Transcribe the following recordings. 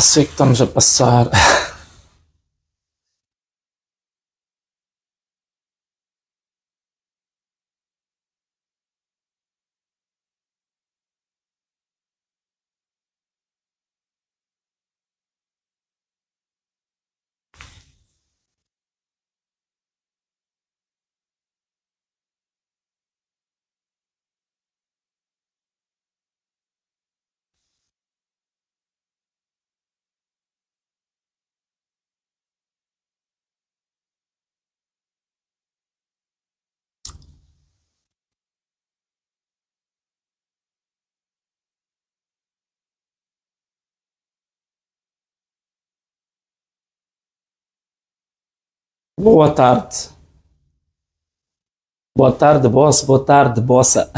Sei que estamos a passar. Boa tarde. Boa tarde, boss. Boa tarde, bossa.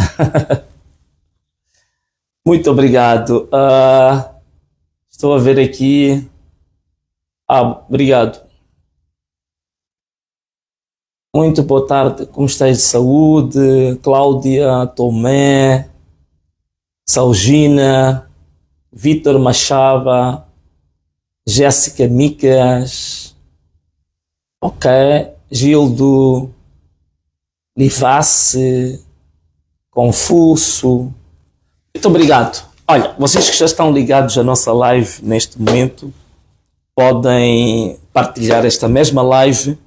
Muito obrigado. Estou a ver aqui. Obrigado. Muito boa tarde. Como estás de saúde? Cláudia, Tomé, Salgina, Vitor Machava, Jéssica Micas, ok, Gildo, Livace, Confuso. Muito obrigado. Olha, vocês que já estão ligados à nossa live neste momento, podem partilhar esta mesma live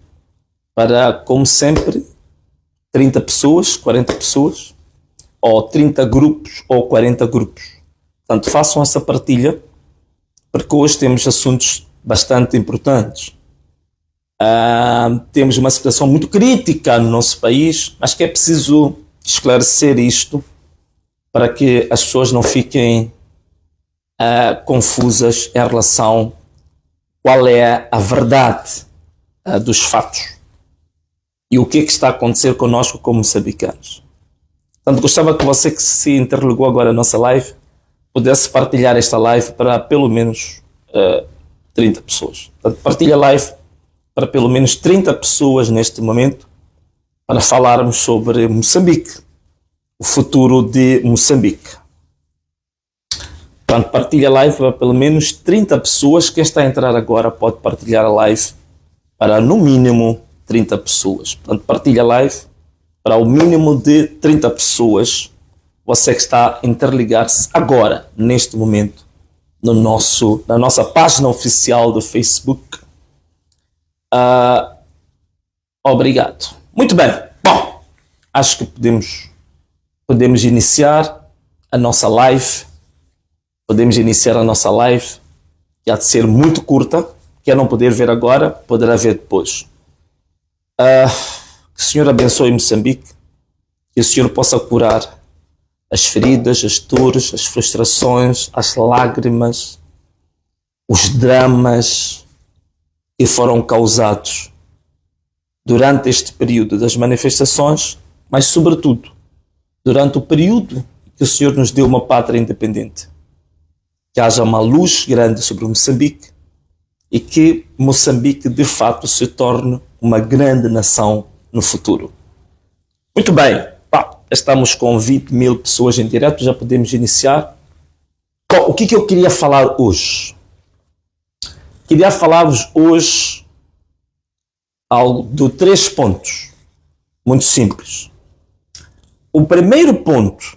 para, como sempre, 30 pessoas, 40 pessoas, ou 30 grupos, ou 40 grupos. Portanto, façam essa partilha, porque hoje temos assuntos bastante importantes. Temos uma situação muito crítica no nosso país, mas que é preciso esclarecer isto para que as pessoas não fiquem confusas em relação a qual é a verdade dos fatos e o que é que está a acontecer connosco como moçambicanos. Portanto, gostava que você que se interligou agora à nossa live pudesse partilhar esta live para pelo menos 30 pessoas. Portanto, partilha a live para pelo menos 30 pessoas neste momento para falarmos sobre Moçambique, o futuro de Moçambique. Portanto, partilha a live para pelo menos 30 pessoas. Quem está a entrar agora pode partilhar a live para no mínimo 30 pessoas. Portanto, partilha a live para o mínimo de 30 pessoas. Você que está a interligar-se agora, neste momento, na nossa página oficial do Facebook. Obrigado. Muito bem. Bom, acho que podemos iniciar a nossa live. Podemos iniciar a nossa live, que há de ser muito curta. Quem não poder ver agora, poderá ver depois. Que o Senhor abençoe Moçambique, que o Senhor possa curar as feridas, as dores, as frustrações, as lágrimas, os dramas que foram causados durante este período das manifestações, mas sobretudo durante o período que o Senhor nos deu uma pátria independente. Que haja uma luz grande sobre Moçambique e que Moçambique de fato se torne uma grande nação no futuro. Muito bem, estamos com 20 mil pessoas em direto, já podemos iniciar. Bom, o que eu queria falar hoje? Queria falar-vos hoje de 3 pontos, muito simples. O primeiro ponto,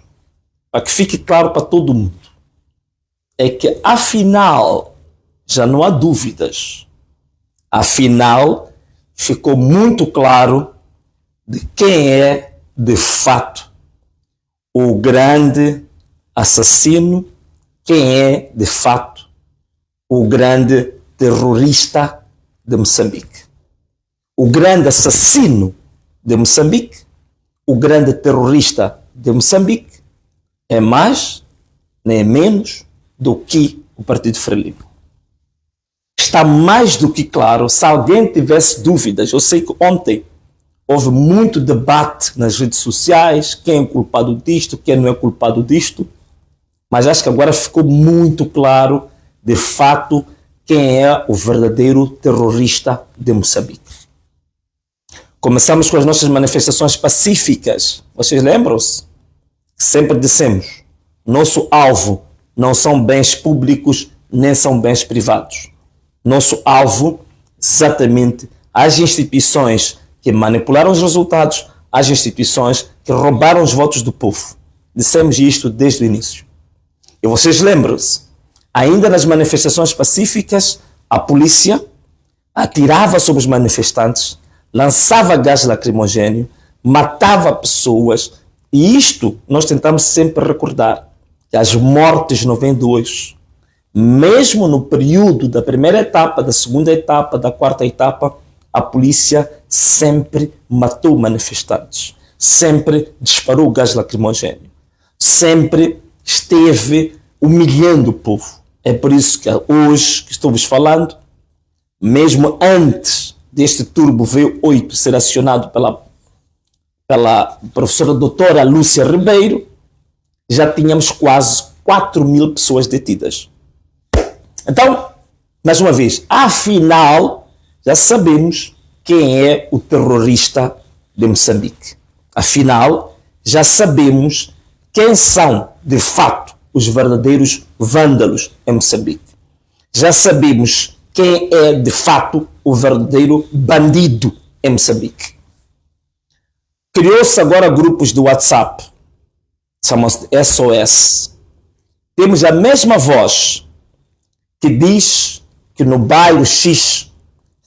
para que fique claro para todo mundo, é que afinal, já não há dúvidas, afinal ficou muito claro de quem é de fato o grande assassino, quem é de fato o grande terrorista de Moçambique. O grande assassino de Moçambique, o grande terrorista de Moçambique, é mais nem menos do que o Partido Frelimo. Está mais do que claro. Se alguém tivesse dúvidas, eu sei que ontem houve muito debate nas redes sociais, quem é o culpado disto, quem não é culpado disto, mas acho que agora ficou muito claro, de fato, quem é o verdadeiro terrorista de Moçambique. Começamos com as nossas manifestações pacíficas. Vocês lembram-se? Sempre dissemos, nosso alvo não são bens públicos nem são bens privados. Nosso alvo, exatamente, as instituições que manipularam os resultados, as instituições que roubaram os votos do povo. Dissemos isto desde o início. E vocês lembram-se, ainda nas manifestações pacíficas, a polícia atirava sobre os manifestantes, lançava gás lacrimogêneo, matava pessoas, e isto nós tentamos sempre recordar, que as mortes não vêm de hoje. Mesmo no período da primeira etapa, da segunda etapa, da quarta etapa, a polícia sempre matou manifestantes, sempre disparou gás lacrimogêneo, sempre esteve humilhando o povo. É por isso que hoje que estou-vos falando, mesmo antes deste turbo V8 ser acionado pela professora doutora Lúcia Ribeiro, já tínhamos quase 4.000 pessoas detidas. Então, mais uma vez, afinal, já sabemos quem é o terrorista de Moçambique. Afinal, já sabemos quem são, de fato, os verdadeiros vândalos em Moçambique. Já sabemos quem é, de fato, o verdadeiro bandido em Moçambique. Criou-se agora grupos de WhatsApp, chamam-se SOS. Temos a mesma voz que diz que no bairro X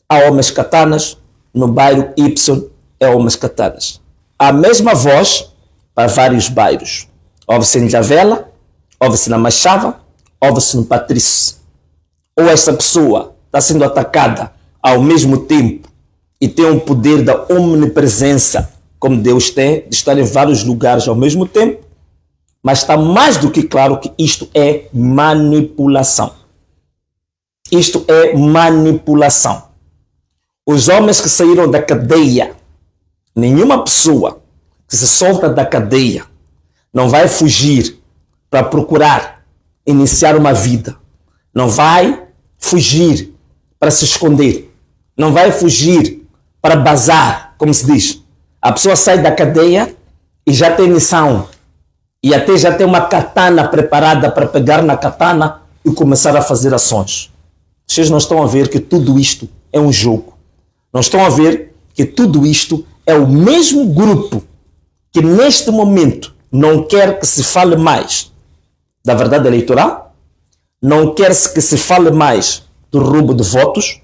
há homens katanas, no bairro Y é homens katanas. A mesma voz para vários bairros. Ouve-se em Javela, ouve-se na Machava, ouve-se no Patrício. Ou esta pessoa está sendo atacada ao mesmo tempo e tem o poder da omnipresença, como Deus tem, de estar em vários lugares ao mesmo tempo, mas está mais do que claro que isto é manipulação. Isto é manipulação. Os homens que saíram da cadeia, nenhuma pessoa que se solta da cadeia não vai fugir para procurar iniciar uma vida. Não vai fugir para se esconder. Não vai fugir para bazar, como se diz. A pessoa sai da cadeia e já tem missão. E até já tem uma katana preparada para pegar na katana e começar a fazer ações. Vocês não estão a ver que tudo isto é um jogo. Não estão a ver que tudo isto é o mesmo grupo que neste momento não quer que se fale mais da verdade eleitoral, não quer que se fale mais do roubo de votos,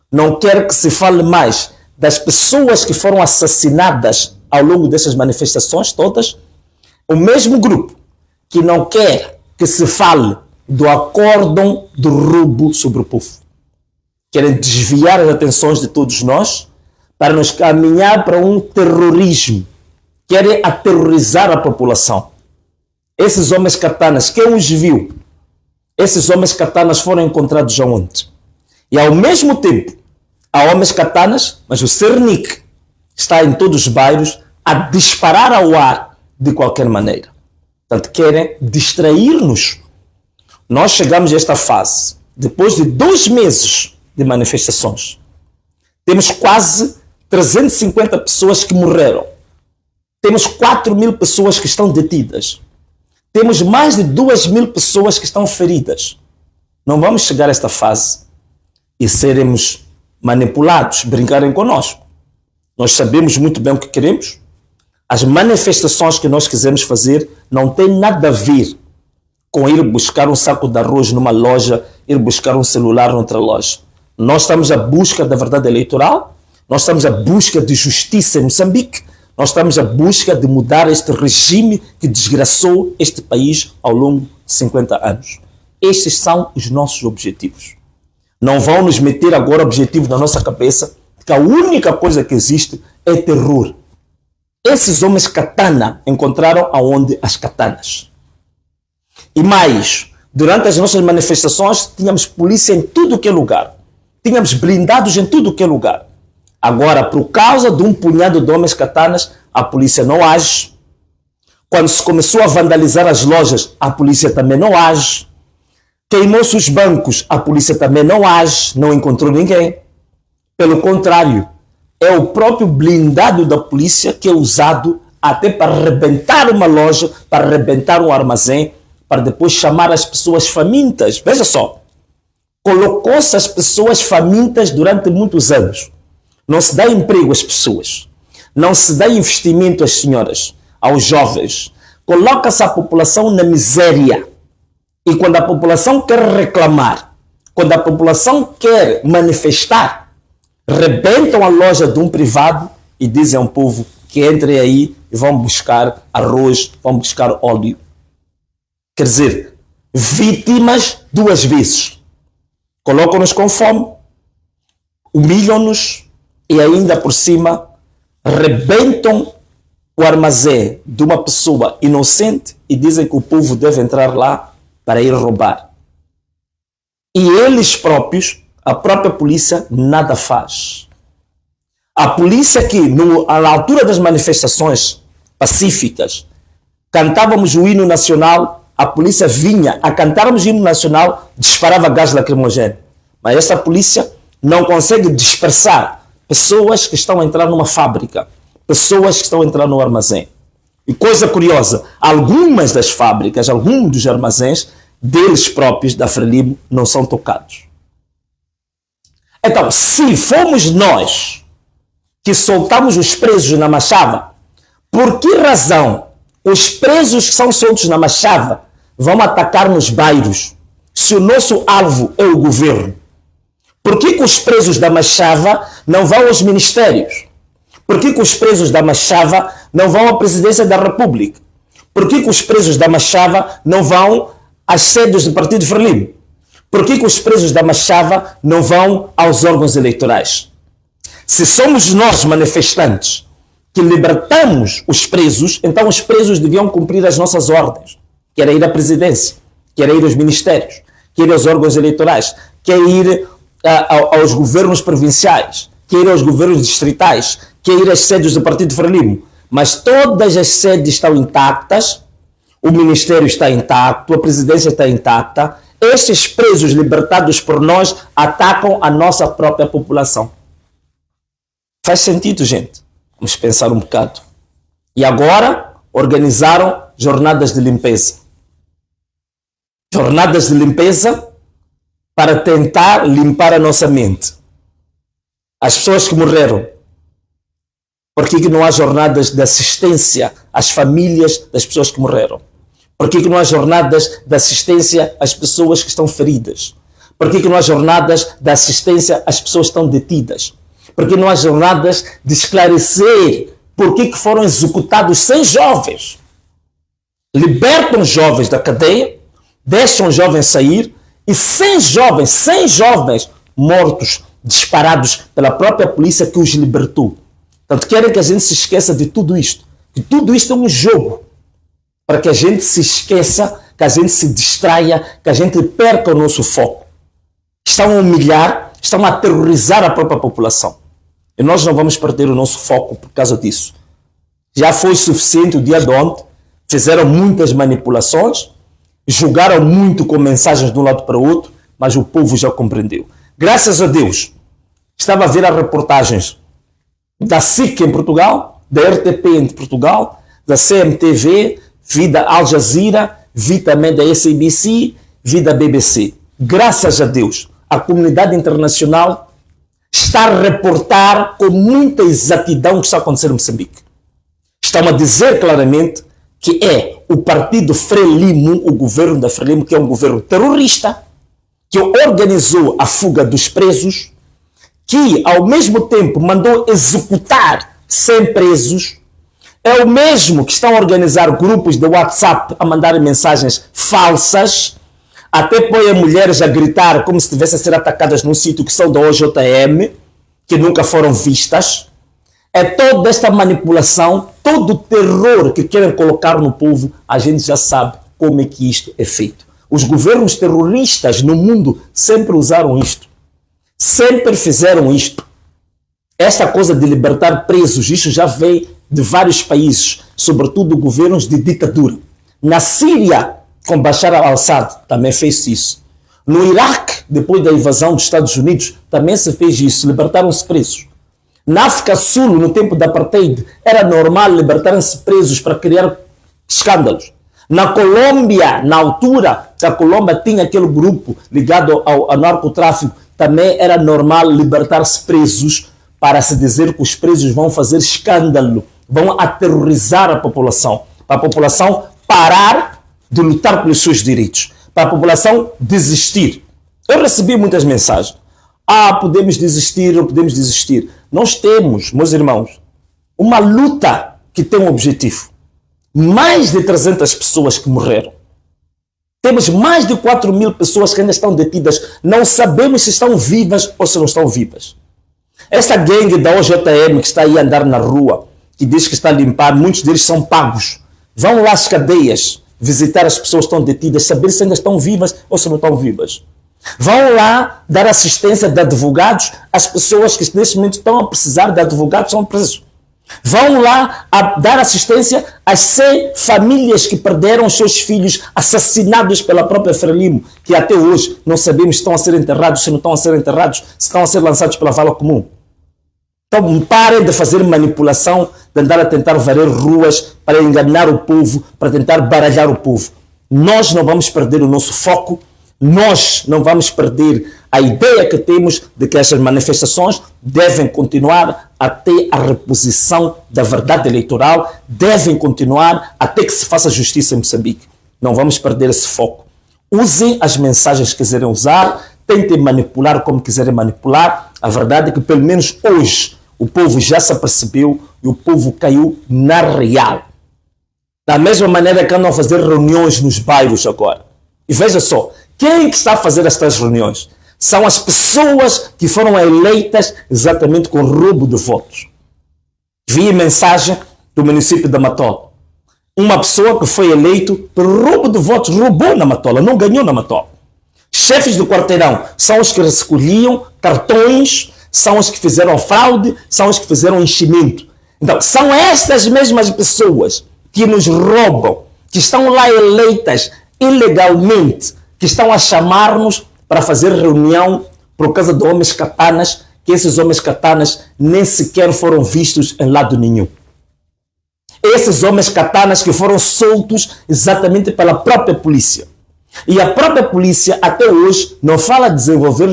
não quer que se fale mais das pessoas que foram assassinadas ao longo dessas manifestações todas, o mesmo grupo que não quer que se fale do acórdão do roubo sobre o povo. Querem desviar as atenções de todos nós para nos caminhar para um terrorismo. Querem aterrorizar a população. Esses homens katanas, quem os viu? Esses homens katanas foram encontrados aonde? E ao mesmo tempo, há homens katanas, mas o Cernic está em todos os bairros a disparar ao ar de qualquer maneira. Portanto, querem distrair-nos. Nós chegamos a esta fase, depois de 2 meses de manifestações. Temos quase 350 pessoas que morreram. Temos 4.000 pessoas que estão detidas. Temos mais de 2.000 pessoas que estão feridas. Não vamos chegar a esta fase e seremos manipulados, brincarem conosco. Nós sabemos muito bem o que queremos. As manifestações que nós quisermos fazer não tem nada a ver com ir buscar um saco de arroz numa loja, ir buscar um celular noutra loja. Nós estamos à busca da verdade eleitoral, nós estamos à busca de justiça em Moçambique, nós estamos à busca de mudar este regime que desgraçou este país ao longo de 50 anos. Estes são os nossos objetivos. Não vão nos meter agora objetivo na nossa cabeça que a única coisa que existe é terror. Esses homens katana encontraram aonde as katanas. E mais, durante as nossas manifestações, tínhamos polícia em tudo que é lugar. Tínhamos blindados em tudo que é lugar. Agora, por causa de um punhado de homens katanas, a polícia não age. Quando se começou a vandalizar as lojas, a polícia também não age. Queimou-se os bancos, a polícia também não age, não encontrou ninguém. Pelo contrário, é o próprio blindado da polícia que é usado até para arrebentar uma loja, para arrebentar um armazém, para depois chamar as pessoas famintas. Veja só, colocou-se as pessoas famintas durante muitos anos. Não se dá emprego às pessoas. Não se dá investimento às senhoras, aos jovens. Coloca-se a população na miséria. E quando a população quer reclamar, quando a população quer manifestar, rebentam a loja de um privado e dizem ao povo que entrem aí e vão buscar arroz, vão buscar óleo. Quer dizer, vítimas duas vezes. Colocam-nos com fome, humilham-nos e ainda por cima rebentam o armazém de uma pessoa inocente e dizem que o povo deve entrar lá para ir roubar. E eles próprios, a própria polícia, nada faz. A polícia que, na altura das manifestações pacíficas, cantávamos o hino nacional, a polícia vinha a cantarmos o hino nacional, disparava gás lacrimogéneo. Mas essa polícia não consegue dispersar pessoas que estão a entrar numa fábrica, pessoas que estão a entrar no armazém. E coisa curiosa, algumas das fábricas, alguns dos armazéns deles próprios, da Frelimo, não são tocados. Então, se fomos nós que soltamos os presos na Machava, por que razão os presos que são soltos na Machava vão atacar nos bairros, se o nosso alvo é o governo? Por que os presos da Machava não vão aos ministérios? Por que os presos da Machava não vão à presidência da República? Por que os presos da Machava não vão às sedes do Partido Frelimo? Por que os presos da Machava não vão aos órgãos eleitorais? Se somos nós, manifestantes, que libertamos os presos, então os presos deviam cumprir as nossas ordens. Quer ir à presidência, quer ir aos ministérios, quer ir aos órgãos eleitorais, quer ir aos governos provinciais, quer ir aos governos distritais, quer ir às sedes do Partido Frelimo. Mas todas as sedes estão intactas, o ministério está intacto, a presidência está intacta. Estes presos libertados por nós atacam a nossa própria população. Faz sentido, gente? Vamos pensar um bocado. E agora organizaram jornadas de limpeza. Jornadas de limpeza para tentar limpar a nossa mente. As pessoas que morreram. Por que não há jornadas de assistência às famílias das pessoas que morreram? Por que não há jornadas de assistência às pessoas que estão feridas? Por que não há jornadas de assistência às pessoas que estão detidas? Por que não há jornadas de esclarecer por que foram executados 100 jovens? Libertam jovens da cadeia, deixam jovens sair e 100 jovens mortos, disparados pela própria polícia que os libertou. Portanto, querem que a gente se esqueça de tudo isto. Que tudo isto é um jogo para que a gente se esqueça, que a gente se distraia, que a gente perca o nosso foco. Estão a humilhar, estão a aterrorizar a própria população. E nós não vamos perder o nosso foco por causa disso. Já foi suficiente o dia de ontem, fizeram muitas manipulações, julgaram muito com mensagens de um lado para o outro, mas o povo já compreendeu. Graças a Deus, estava a ver as reportagens da SIC em Portugal, da RTP em Portugal, da CMTV, vi da Al Jazeera, vi também da SABC, vi da BBC. Graças a Deus, a comunidade internacional está a reportar com muita exatidão o que está acontecendo em Moçambique. Estão a dizer claramente que é o partido Frelimo, o governo da Frelimo, que é um governo terrorista, que organizou a fuga dos presos, que ao mesmo tempo mandou executar 100 presos, é o mesmo que estão a organizar grupos de WhatsApp a mandar mensagens falsas, até põe mulheres a gritar como se estivessem a ser atacadas num sítio que são da OJM, que nunca foram vistas. É toda esta manipulação, todo o terror que querem colocar no povo, a gente já sabe como é que isto é feito. Os governos terroristas no mundo sempre usaram isto. Sempre fizeram isto. Esta coisa de libertar presos, isso já veio de vários países, sobretudo governos de ditadura. Na Síria, com Bashar al-Assad, também fez isso. No Iraque, depois da invasão dos Estados Unidos, também se fez isso, libertaram-se presos. Na África Sul, no tempo da apartheid, era normal libertarem-se presos para criar escândalos. Na Colômbia, na altura que a Colômbia tinha aquele grupo ligado ao narcotráfico, também era normal libertar-se presos para se dizer que os presos vão fazer escândalo, vão aterrorizar a população, para a população parar de lutar pelos seus direitos, para a população desistir. Eu recebi muitas mensagens. Podemos desistir, ou podemos desistir. Nós temos, meus irmãos, uma luta que tem um objetivo. Mais de 300 pessoas que morreram. Temos mais de 4.000 pessoas que ainda estão detidas. Não sabemos se estão vivas ou se não estão vivas. Essa gangue da OJM que está aí a andar na rua, que diz que está a limpar, muitos deles são pagos. Vão lá às cadeias visitar as pessoas que estão detidas, saber se ainda estão vivas ou se não estão vivas. Vão lá dar assistência de advogados às pessoas que neste momento estão a precisar de advogados, são presos. Vão lá a dar assistência às 100 famílias que perderam seus filhos assassinados pela própria Frelimo, que até hoje não sabemos se estão a ser enterrados, se não estão a ser enterrados, se estão a ser lançados pela vala comum. Então parem de fazer manipulação, de andar a tentar varrer ruas para enganar o povo, para tentar baralhar o povo. Nós não vamos perder o nosso foco, nós não vamos perder a ideia que temos de que essas manifestações devem continuar até a reposição da verdade eleitoral, devem continuar até que se faça justiça em Moçambique. Não vamos perder esse foco. Usem as mensagens que quiserem usar, tentem manipular como quiserem manipular. A verdade é que pelo menos hoje o povo já se apercebeu e o povo caiu na real. Da mesma maneira que andam a fazer reuniões nos bairros agora. E veja só, quem que está a fazer estas reuniões? São as pessoas que foram eleitas exatamente com roubo de votos. Vi mensagem do município da Matola. Uma pessoa que foi eleito por roubo de votos, roubou na Matola, não ganhou na Matola. Chefes do quarteirão são os que recolhiam cartões, são os que fizeram fraude, são os que fizeram enchimento. Então, são estas mesmas pessoas que nos roubam, que estão lá eleitas ilegalmente, que estão a chamar-nos para fazer reunião por causa de homens katanas, que esses homens katanas nem sequer foram vistos em lado nenhum. Esses homens katanas que foram soltos exatamente pela própria polícia. E a própria polícia até hoje não fala de desenvolver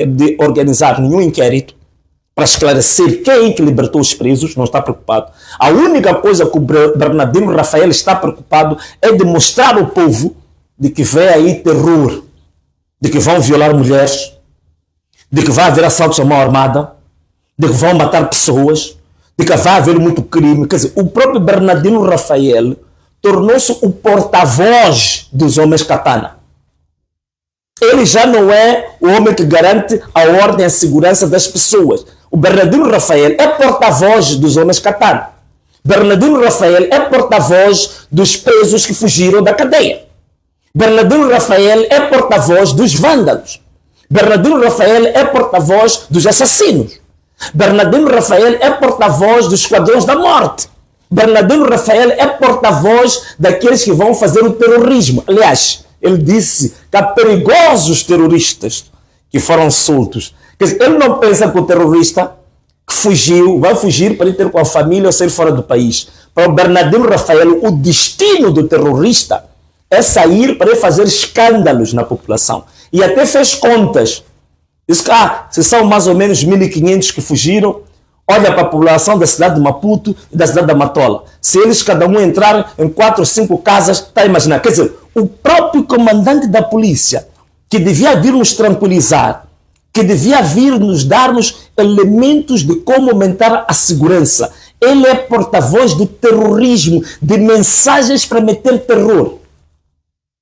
de organizar nenhum inquérito para esclarecer quem é que libertou os presos, não está preocupado. A única coisa que o Bernardino Rafael está preocupado é de mostrar ao povo de que vem aí terror, de que vão violar mulheres, de que vai haver assaltos à mão armada, de que vão matar pessoas, de que vai haver muito crime. Quer dizer, o próprio Bernardino Rafael tornou-se o porta-voz dos homens katana. Ele já não é o homem que garante a ordem e a segurança das pessoas. O Bernardino Rafael é porta-voz dos homens katana. Bernardino Rafael é porta-voz dos presos que fugiram da cadeia. Bernardino Rafael é porta-voz dos vândalos. Bernardino Rafael é porta-voz dos assassinos. Bernardino Rafael é porta-voz dos esquadrões da morte. Bernardino Rafael é porta-voz daqueles que vão fazer o terrorismo. Aliás, ele disse que há perigosos terroristas que foram soltos. Quer dizer, ele não pensa que o terrorista que fugiu vai fugir para ir ter com a família ou sair fora do país. Para o Bernardino Rafael, o destino do terrorista é sair para fazer escândalos na população. E até fez contas. Disse que se são mais ou menos 1.500 que fugiram, olha para a população da cidade de Maputo e da cidade da Matola. Se eles cada um entrar em 4 ou 5 casas, está a imaginar. Quer dizer, o próprio comandante da polícia, que devia vir nos tranquilizar, que devia vir nos dar-nos elementos de como aumentar a segurança. Ele é porta-voz do terrorismo, de mensagens para meter terror.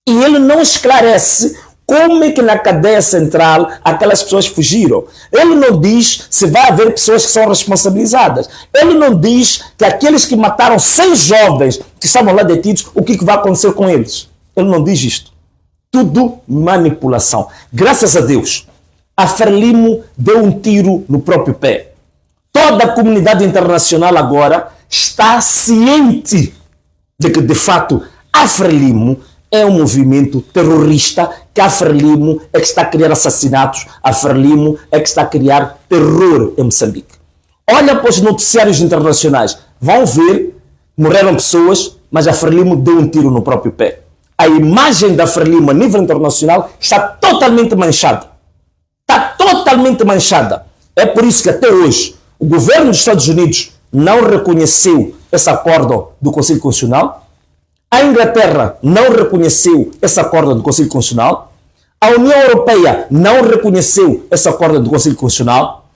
E ele não esclarece como é que na cadeia central aquelas pessoas fugiram. Ele não diz se vai haver pessoas que são responsabilizadas. Ele não diz que aqueles que mataram 100 jovens que estavam lá detidos, o que vai acontecer com eles. Ele não diz isto. Tudo manipulação. Graças a Deus, a Frelimo deu um tiro no próprio pé. Toda a comunidade internacional agora está ciente de que, de fato, a Frelimo é um movimento terrorista, que a Frelimo é que está a criar assassinatos, a Frelimo é que está a criar terror em Moçambique. Olha para os noticiários internacionais, vão ver, morreram pessoas, mas a Frelimo deu um tiro no próprio pé. A imagem da Frelimo a nível internacional está totalmente manchada. Está totalmente manchada. É por isso que até hoje o governo dos Estados Unidos não reconheceu esse acordo do Conselho Constitucional. A Inglaterra não reconheceu esse acordo do Conselho Constitucional. A União Europeia não reconheceu esse acordo do Conselho Constitucional.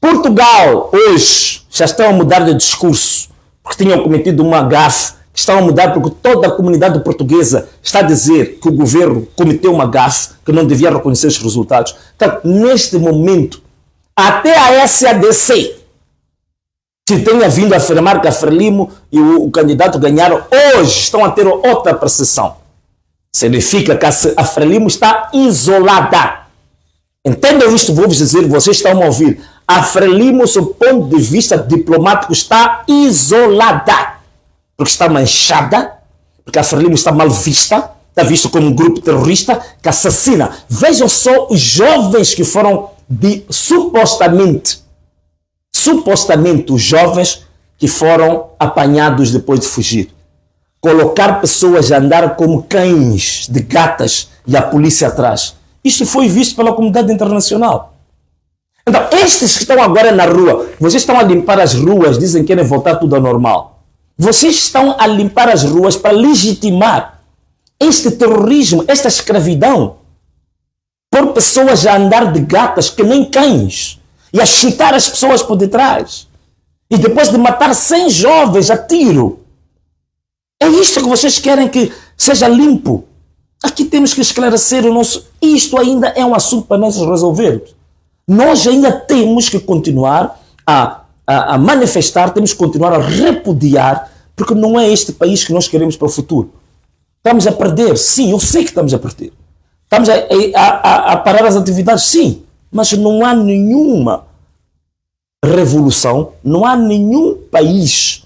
Portugal, hoje, já estão a mudar de discurso, porque tinham cometido uma gafe. Estão a mudar porque toda a comunidade portuguesa está a dizer que o governo cometeu uma gafe, que não devia reconhecer os resultados. Então, neste momento, até a SADC, que tenha vindo a afirmar que a Frelimo e o candidato ganharam, hoje estão a ter outra percepção. Significa que a Frelimo está isolada. Entendam isto, vou-vos dizer, vocês estão a ouvir. A Frelimo, do ponto de vista diplomático, está isolada. Porque está manchada, porque a Frelimo está mal vista, está visto como um grupo terrorista que assassina. Vejam só os jovens que foram supostamente os jovens que foram apanhados depois de fugir. Colocar pessoas a andar como cães de gatas e a polícia atrás. Isto foi visto pela comunidade internacional. Então, estes que estão agora na rua, vocês estão a limpar as ruas, dizem que querem voltar tudo ao normal. Vocês estão a limpar as ruas para legitimar este terrorismo, esta escravidão, por pessoas a andar de gatas que nem cães e a chutar as pessoas por detrás. E depois de matar 100 jovens a tiro. É isto que vocês querem que seja limpo? Aqui temos que esclarecer o nosso... Isto ainda é um assunto para nós resolvermos. Nós ainda temos que continuar a manifestar, temos que continuar a repudiar, porque não é este país que nós queremos para o futuro. Estamos a perder, sim, eu sei que estamos a perder. Estamos a parar as atividades, sim, mas não há nenhuma revolução, não há nenhum país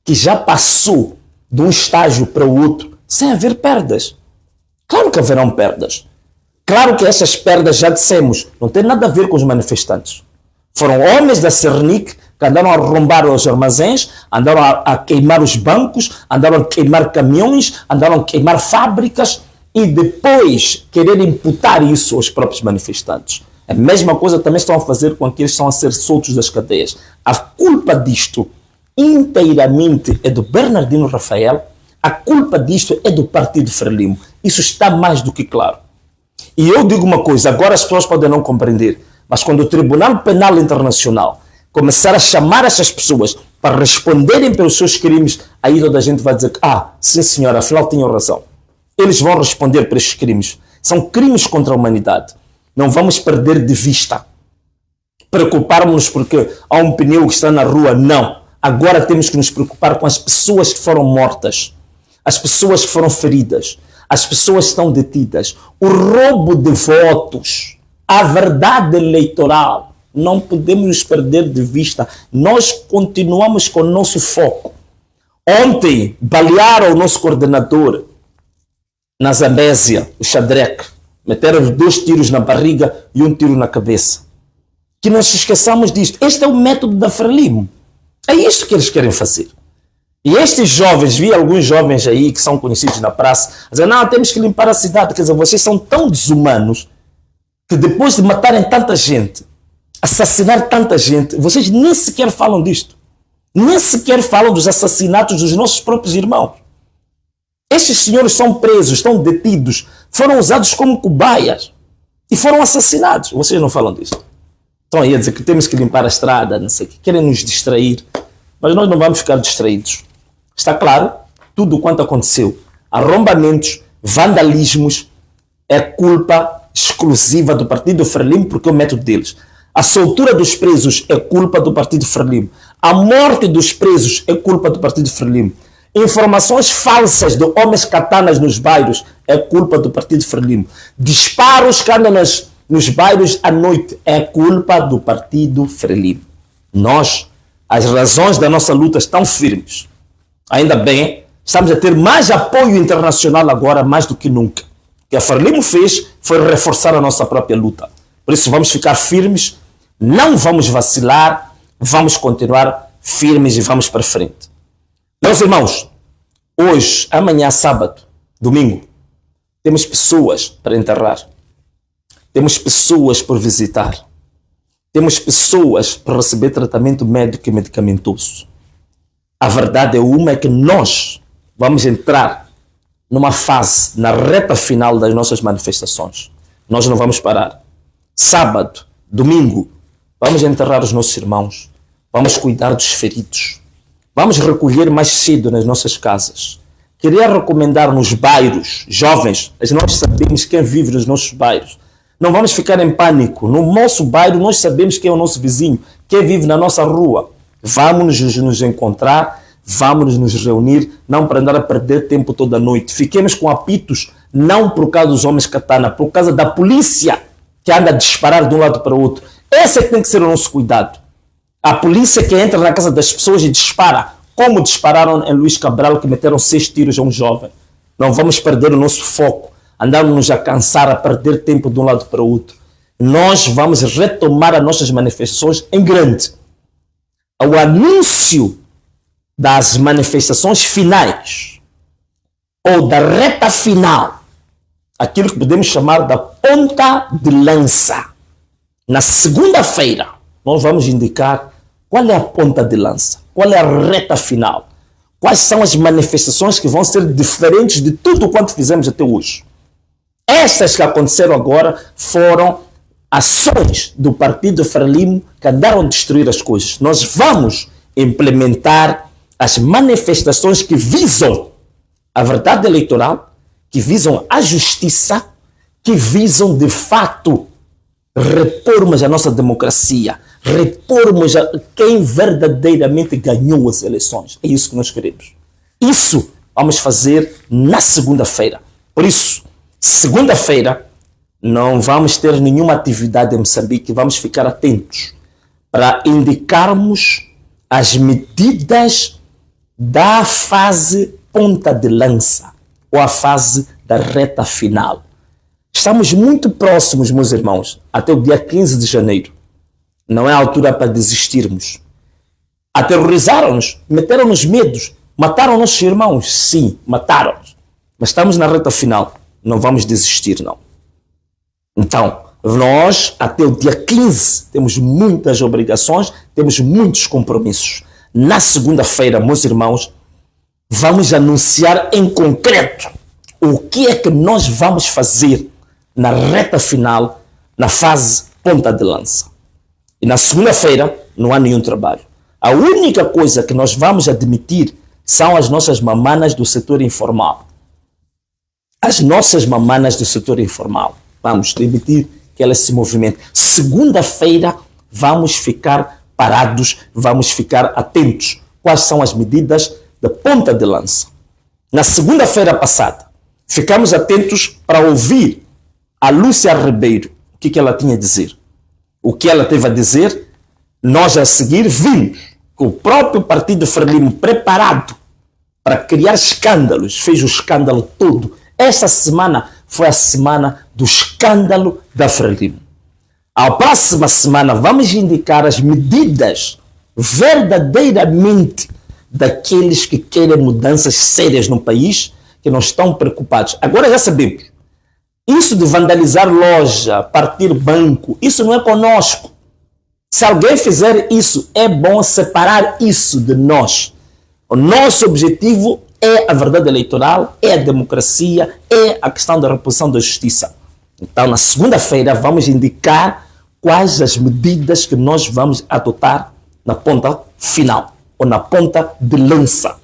que já passou de um estágio para o outro sem haver perdas. Claro que haverão perdas. Claro que essas perdas, já dissemos, não tem nada a ver com os manifestantes. Foram homens da Cernic que andaram a arrombar os armazéns, andaram a queimar os bancos, andaram a queimar caminhões, andaram a queimar fábricas e depois querer imputar isso aos próprios manifestantes. A mesma coisa também estão a fazer com aqueles que estão a ser soltos das cadeias. A culpa disto inteiramente é do Bernardino Rafael, a culpa disto é do Partido Frelimo. Isso está mais do que claro. E eu digo uma coisa, agora as pessoas podem não compreender, mas quando o Tribunal Penal Internacional começar a chamar essas pessoas para responderem pelos seus crimes, aí toda a gente vai dizer que, sim senhora, afinal tinham razão. Eles vão responder por estes crimes. São crimes contra a humanidade. Não vamos perder de vista. Preocuparmos-nos porque há um pneu que está na rua, não. Agora temos que nos preocupar com as pessoas que foram mortas, as pessoas que foram feridas, as pessoas que estão detidas, o roubo de votos, a verdade eleitoral. Não podemos nos perder de vista. Nós continuamos com o nosso foco. Ontem, balearam o nosso coordenador na Zambésia, o Xadrec. Meteram 2 tiros na barriga e 1 tiro na cabeça. Que não se esqueçamos disto. Este é o método da Frelimo. É isto que eles querem fazer. E estes jovens, vi alguns jovens aí que são conhecidos na praça, dizendo, não, temos que limpar a cidade. Quer dizer, vocês são tão desumanos que depois de matarem tanta gente, assassinar tanta gente, vocês nem sequer falam disto. Nem sequer falam dos assassinatos dos nossos próprios irmãos. Estes senhores são presos, estão detidos, foram usados como cobaias e foram assassinados. Vocês não falam disso. Estão aí a dizer que temos que limpar a estrada, não sei o que, querem nos distrair, mas nós não vamos ficar distraídos. Está claro, tudo quanto aconteceu, arrombamentos, vandalismos, é culpa exclusiva do Partido Frelimo, porque é o método deles. A soltura dos presos é culpa do Partido Frelimo. A morte dos presos é culpa do Partido Frelimo. Informações falsas de homens katanas nos bairros é culpa do Partido Frelimo. Disparos que andam nos bairros à noite é culpa do Partido Frelimo. Nós, as razões da nossa luta estão firmes. Ainda bem, estamos a ter mais apoio internacional agora, mais do que nunca. O que a Frelimo fez foi reforçar a nossa própria luta. Por isso vamos ficar firmes, não vamos vacilar, vamos continuar firmes e vamos para frente. Meus irmãos, Hoje, amanhã, sábado, domingo, temos pessoas para enterrar. Temos pessoas por visitar. Temos pessoas para receber tratamento médico e medicamentoso. A verdade é que nós vamos entrar numa fase, na reta final das nossas manifestações. Nós não vamos parar. Sábado, domingo, vamos enterrar os nossos irmãos. Vamos cuidar dos feridos. Vamos recolher mais cedo nas nossas casas. Queria recomendar nos bairros, jovens, nós sabemos quem vive nos nossos bairros. Não vamos ficar em pânico. No nosso bairro, nós sabemos quem é o nosso vizinho, quem vive na nossa rua. Vamos nos encontrar, vamos nos reunir, não para andar a perder tempo toda noite. Fiquemos com apitos, não por causa dos homens katana, por causa da polícia que anda a disparar de um lado para o outro. Esse é que tem que ser o nosso cuidado. A polícia que entra na casa das pessoas e dispara, como dispararam em Luís Cabral, que meteram 6 tiros a um jovem. Não vamos perder o nosso foco, andarmos a cansar, a perder tempo de um lado para o outro. Nós vamos retomar as nossas manifestações em grande. O anúncio das manifestações finais, ou da reta final, aquilo que podemos chamar da ponta de lança. Na segunda-feira, nós vamos indicar qual é a ponta de lança, qual é a reta final, quais são as manifestações que vão ser diferentes de tudo quanto fizemos até hoje. Essas que aconteceram agora foram ações do Partido Frelimo que andaram a destruir as coisas. Nós vamos implementar as manifestações que visam a verdade eleitoral, que visam a justiça, que visam de fato repormos a nossa democracia, repormos a quem verdadeiramente ganhou as eleições. É isso que nós queremos. Isso vamos fazer na segunda-feira. Por isso, segunda-feira não vamos ter nenhuma atividade em Moçambique, vamos ficar atentos para indicarmos as medidas da fase ponta de lança, ou a fase da reta final. Estamos muito próximos, meus irmãos, até o dia 15 de janeiro. Não é a altura para desistirmos. Aterrorizaram-nos, meteram-nos medos, mataram nossos irmãos. Sim, mataram-nos. Mas estamos na reta final. Não vamos desistir, não. Então, nós, até o dia 15, temos muitas obrigações, temos muitos compromissos. Na segunda-feira, meus irmãos, vamos anunciar em concreto o que é que nós vamos fazer na reta final, na fase ponta de lança. E na segunda-feira não há nenhum trabalho. A única coisa que nós vamos admitir são as nossas mamanas do setor informal. As nossas mamanas do setor informal. Vamos admitir que elas se movimentem. Segunda-feira vamos ficar parados, vamos ficar atentos. Quais são as medidas da ponta de lança? Na segunda-feira passada, ficamos atentos para ouvir a Lúcia Ribeiro, o que ela tinha a dizer. O que ela teve a dizer, nós a seguir vimos que o próprio Partido Frelimo, preparado para criar escândalos, fez o escândalo todo. Esta semana foi a semana do escândalo da Frelimo. A próxima semana vamos indicar as medidas verdadeiramente daqueles que querem mudanças sérias no país, que não estão preocupados. Agora já sabemos. Isso de vandalizar loja, partir banco, isso não é conosco. Se alguém fizer isso, é bom separar isso de nós. O nosso objetivo é a verdade eleitoral, é a democracia, é a questão da reposição da justiça. Então, na segunda-feira, vamos indicar quais as medidas que nós vamos adotar na ponta final, ou na ponta de lança.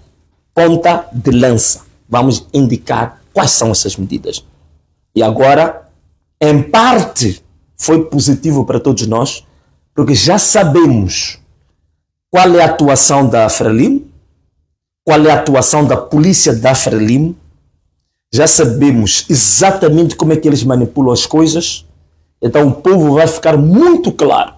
Ponta de lança. Vamos indicar quais são essas medidas. E agora, em parte, foi positivo para todos nós, porque já sabemos qual é a atuação da Frelimo, qual é a atuação da polícia da Frelimo, já sabemos exatamente como é que eles manipulam as coisas, então o povo vai ficar muito claro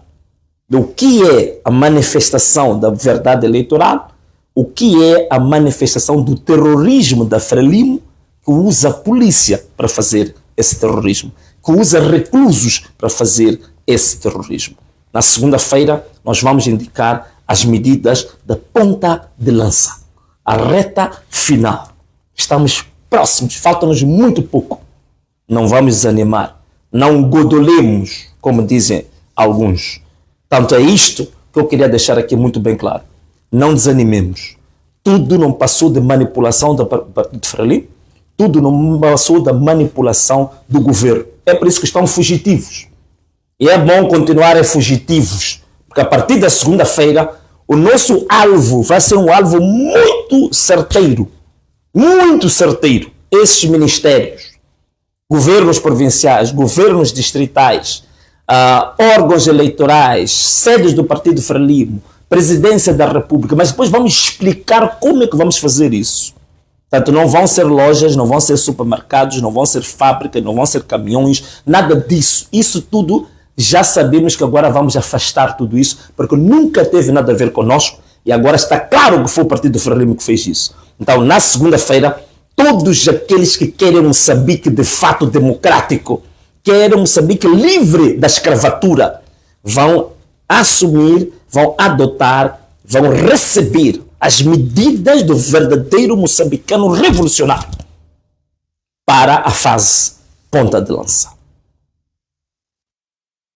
do que é a manifestação da verdade eleitoral, o que é a manifestação do terrorismo da Frelimo, que usa a polícia para fazer esse terrorismo, que usa reclusos para fazer esse terrorismo. Na segunda-feira, nós vamos indicar as medidas da ponta de lança, a reta final. Estamos próximos, falta-nos muito pouco. Não vamos desanimar, não godolemos, como dizem alguns. Tanto é isto que eu queria deixar aqui muito bem claro. Não desanimemos. Tudo não passou de manipulação do Partido Frelimo, tudo não passou da manipulação do governo. É por isso que estão fugitivos. E é bom continuarem fugitivos, porque a partir da segunda-feira o nosso alvo vai ser um alvo muito certeiro. Muito certeiro. Esses ministérios, governos provinciais, governos distritais, órgãos eleitorais, sedes do Partido Frelimo, presidência da República, mas depois vamos explicar como é que vamos fazer isso. Portanto, não vão ser lojas, não vão ser supermercados, não vão ser fábricas, não vão ser caminhões, nada disso. Isso tudo já sabemos que agora vamos afastar tudo isso, porque nunca teve nada a ver conosco e agora está claro que foi o Partido Frelimo que fez isso. Então, na segunda-feira, todos aqueles que querem um Moçambique de fato democrático, querem um Moçambique livre da escravatura, vão assumir, vão adotar, vão receber as medidas do verdadeiro moçambicano revolucionário para a fase ponta de lança.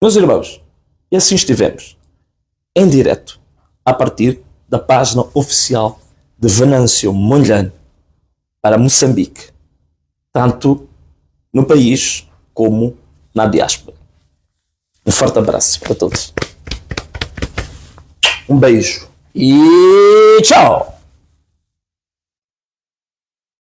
Meus irmãos, e assim estivemos, em direto, a partir da página oficial de Venâncio Mondlane para Moçambique, tanto no país como na diáspora. Um forte abraço para todos. Um beijo e tchau!